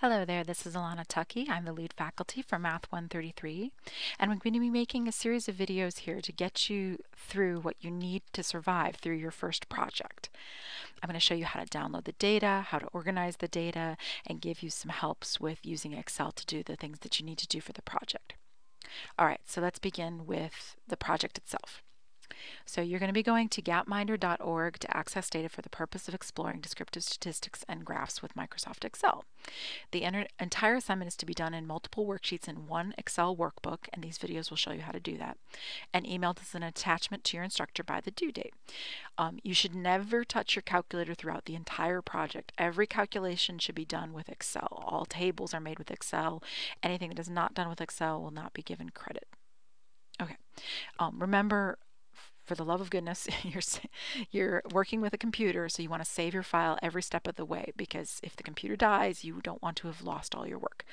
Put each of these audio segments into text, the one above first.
Hello there, this is Alana Tuckey. I'm the lead faculty for Math 133, and I'm going to be making a series of videos here to get you through what you need to survive through your first project. I'm going to show you how to download the data, how to organize the data, and give you some helps with using Excel to do the things that you need to do for the project. Alright, so let's begin with the project itself. So you're going to be going to gapminder.org to access data for the purpose of exploring descriptive statistics and graphs with Microsoft Excel. The entire assignment is to be done in multiple worksheets in one Excel workbook, and these videos will show you how to do that, and emailed as an attachment to your instructor by the due date. You should never touch your calculator throughout the entire project. Every calculation should be done with Excel. All tables are made with Excel. Anything that is not done with Excel will not be given credit. Okay. Remember, for the love of goodness, you're working with a computer, so you want to save your file every step of the way, because if the computer dies, you don't want to have lost all your work.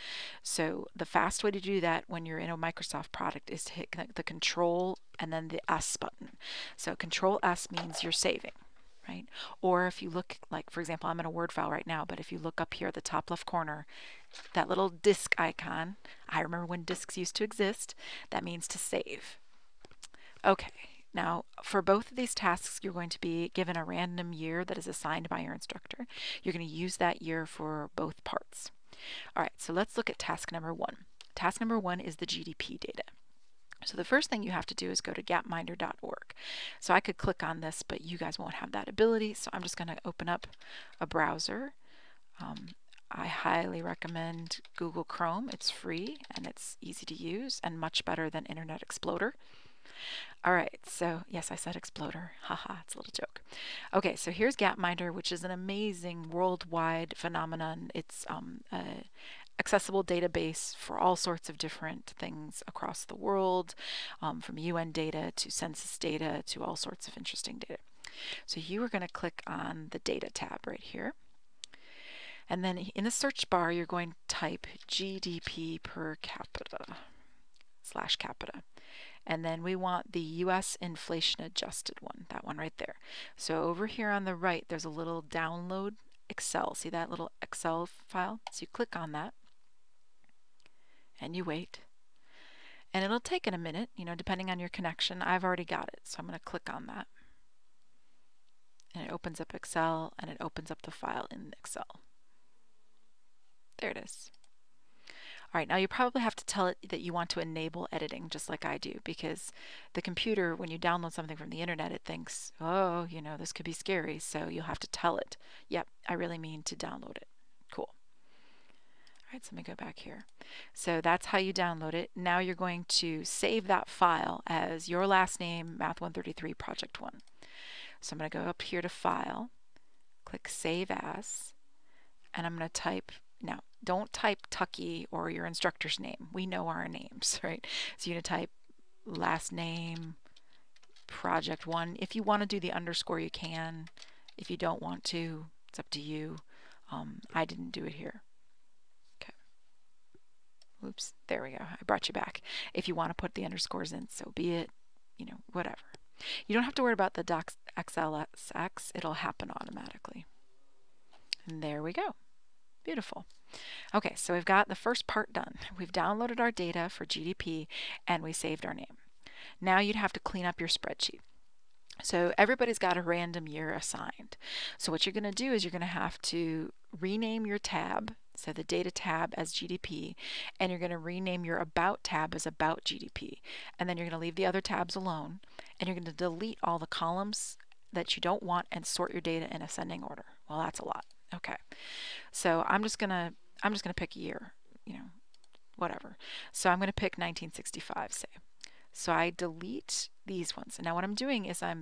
So the fast way to do that when you're in a Microsoft product is to hit the Control and then the S button. So Control S means you're saving, right? Or if you look, like for example, I'm in a Word file right now, but if you look up here at the top left corner, that little disk icon, I remember when disks used to exist, that means to save. Okay. Now, for both of these tasks, you're going to be given a random year that is assigned by your instructor. You're going to use that year for both parts. All right, so let's look at task number one. Task number one is the GDP data. So the first thing you have to do is go to gapminder.org. So I could click on this, but you guys won't have that ability, so I'm just going to open up a browser. I highly recommend Google Chrome. It's free and it's easy to use and much better than Internet Explorer. Alright, so yes, I said Exploder. Haha, it's a little joke. Okay, so here's Gapminder, which is an amazing worldwide phenomenon. It's a accessible database for all sorts of different things across the world, from UN data to census data to all sorts of interesting data. So you are going to click on the Data tab right here. And then in the search bar, you're going to type GDP per capita / capita. And then we want the US inflation adjusted one, that one right there. So over here on the right, there's a little download Excel. See that little Excel file? So you click on that and you wait. And it'll take it a minute, depending on your connection. I've already got it, so I'm going to click on that. And it opens up Excel, and it opens up the file in Excel. There it is. All right, now you probably have to tell it that you want to enable editing, just like I do, because the computer, when you download something from the internet, it thinks, oh, this could be scary, so you'll have to tell it, yep, I really mean to download it. Cool. All right, so let me go back here. So that's how you download it. Now you're going to save that file as your last name, Math 133 Project 1. So I'm going to go up here to File, click Save As, and I'm going to type. Now, don't type Tucky or your instructor's name. We know our names, right? So you're going to type last name, project 1. If you want to do the underscore, you can. If you don't want to, it's up to you. I didn't do it here. Okay. Oops, there we go. I brought you back. If you want to put the underscores in, so be it, whatever. You don't have to worry about the .xlsx. It'll happen automatically. And there we go. Beautiful. Okay, so we've got the first part done. We've downloaded our data for GDP and we saved our name. Now you'd have to clean up your spreadsheet. So everybody's got a random year assigned. So what you're going to do is you're going to have to rename your tab, so the data tab as GDP, and you're going to rename your about tab as about GDP. And then you're going to leave the other tabs alone, and you're going to delete all the columns that you don't want and sort your data in ascending order. Well, that's a lot. Okay, so I'm just gonna pick a year, whatever. So I'm gonna pick 1965, say. So I delete these ones. And now what I'm doing is I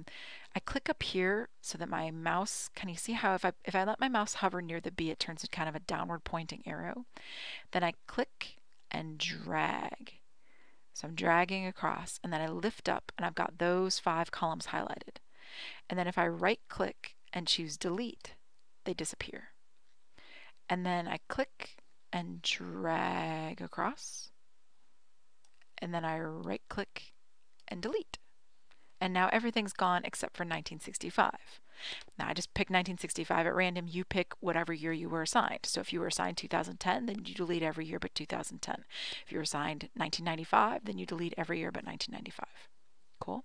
click up here so that my mouse, can you see how if I let my mouse hover near the B, it turns into kind of a downward pointing arrow. Then I click and drag. So I'm dragging across, and then I lift up, and I've got those 5 columns highlighted. And then if I right click and choose delete, they disappear. And then I click and drag across, and then I right click and delete. And now everything's gone except for 1965. Now I just picked 1965 at random. You pick whatever year you were assigned. So if you were assigned 2010, then you delete every year but 2010. If you were assigned 1995, then you delete every year but 1995. Cool?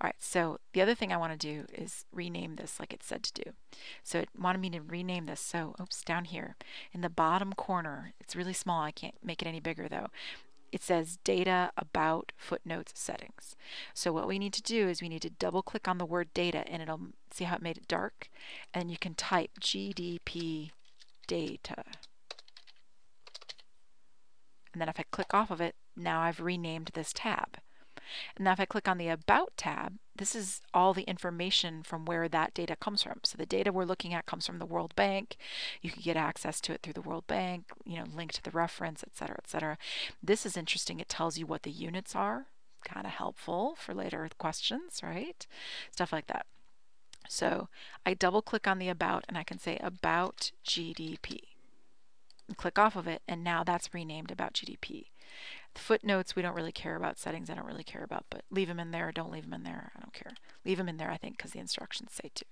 All right, so the other thing I want to do is rename this like it said to do. So it wanted me to rename this. So, oops, down here in the bottom corner, it's really small. I can't make it any bigger though. It says data about footnotes settings. So what we need to do is we need to double click on the word data, and it'll see how it made it dark, and you can type GDP data. And then if I click off of it, now I've renamed this tab. And now if I click on the About tab, this is all the information from where that data comes from. So the data we're looking at comes from the World Bank. You can get access to it through the World Bank, link to the reference, etc., etc. This is interesting. It tells you what the units are. Kind of helpful for later questions, right? Stuff like that. So I double click on the About, and I can say About GDP. And click off of it, and now that's renamed About GDP. The footnotes we don't really care about. Settings I don't really care about, but leave them in there or don't leave them in there, I don't care. Leave them in there, I think, because the instructions say to.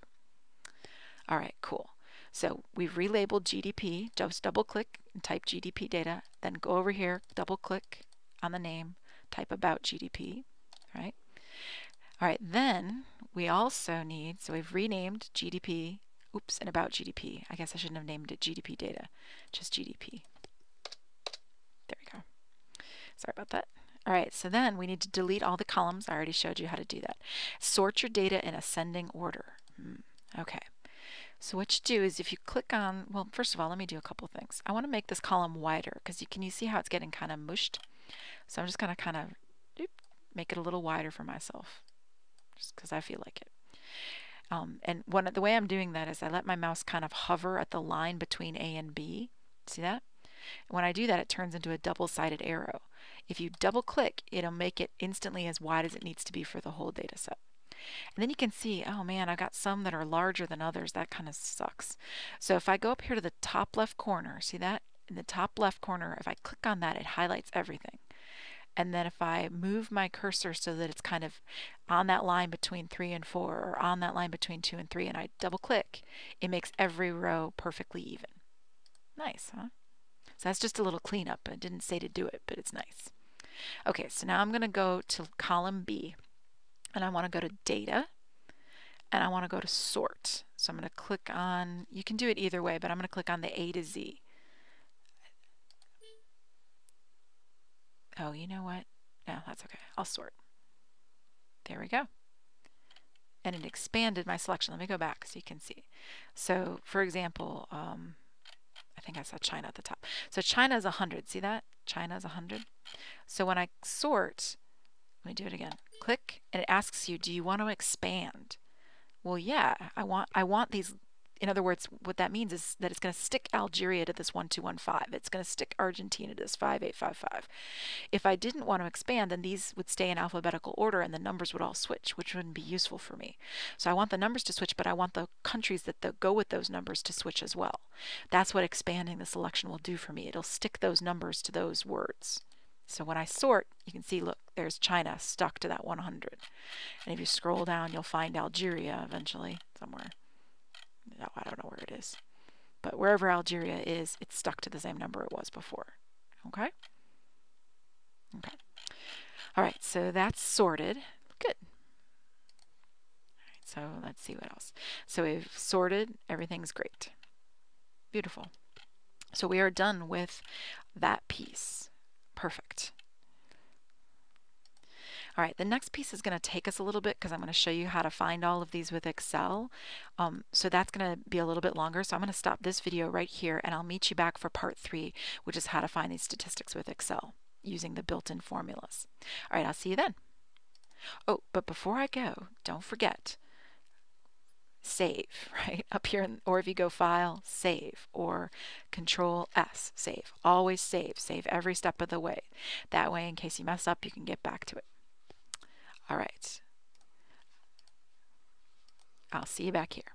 All right, cool. So we've relabeled GDP. Just double click and type GDP data, then go over here, double click on the name, type About GDP, right? All right, then we also need, so we've renamed GDP, oops, and About GDP. I guess I shouldn't have named it GDP data, just GDP. There we go. Sorry about that. All right, so then we need to delete all the columns. I already showed you how to do that. Sort your data in ascending order. Okay. So what you do is if you click on, well, first of all, let me do a couple things. I want to make this column wider because can you see how it's getting kind of mushed? So I'm just going to kind of make it a little wider for myself just because I feel like it. And the way I'm doing that is I let my mouse kind of hover at the line between A and B. See that? When I do that, it turns into a double-sided arrow. If you double click, it'll make it instantly as wide as it needs to be for the whole data set. And then you can see, oh man, I've got some that are larger than others. That kind of sucks. So if I go up here to the top left corner, see that? In the top left corner, if I click on that, it highlights everything. And then if I move my cursor so that it's kind of on that line between 3 and 4, or on that line between 2 and 3, and I double click, it makes every row perfectly even. Nice, huh? So that's just a little cleanup. I didn't say to do it, but it's nice. Okay, so now I'm going to go to column B, and I want to go to Data, and I want to go to Sort. So I'm going to click on, you can do it either way, but I'm going to click on the A to Z. Oh, you know what? No, that's okay. I'll sort. There we go. And it expanded my selection. Let me go back so you can see. So, for example, I think I saw China at the top. So China is 100. See that? China is 100. So when I sort, let me do it again. Click, and it asks you, do you want to expand? Well, yeah, I want these. In other words, what that means is that it's going to stick Algeria to this 1215. It's going to stick Argentina to this 5855. If I didn't want to expand, then these would stay in alphabetical order and the numbers would all switch, which wouldn't be useful for me. So I want the numbers to switch, but I want the countries that go with those numbers to switch as well. That's what expanding the selection will do for me. It'll stick those numbers to those words. So when I sort, you can see, look, there's China stuck to that 100. And if you scroll down, you'll find Algeria eventually somewhere. No, I don't know where it is. But wherever Algeria is, it's stuck to the same number it was before. Okay? Okay. All right, so that's sorted. Good. All right, so let's see what else. So we've sorted. Everything's great. Beautiful. So we are done with that piece. Perfect. All right, the next piece is going to take us a little bit because I'm going to show you how to find all of these with Excel. So that's going to be a little bit longer. So I'm going to stop this video right here, and I'll meet you back for part 3, which is how to find these statistics with Excel using the built-in formulas. All right, I'll see you then. Oh, but before I go, don't forget, save, right? Up here, or if you go File, Save, or Control S, Save. Always save. Save every step of the way. That way, in case you mess up, you can get back to it. All right. I'll see you back here.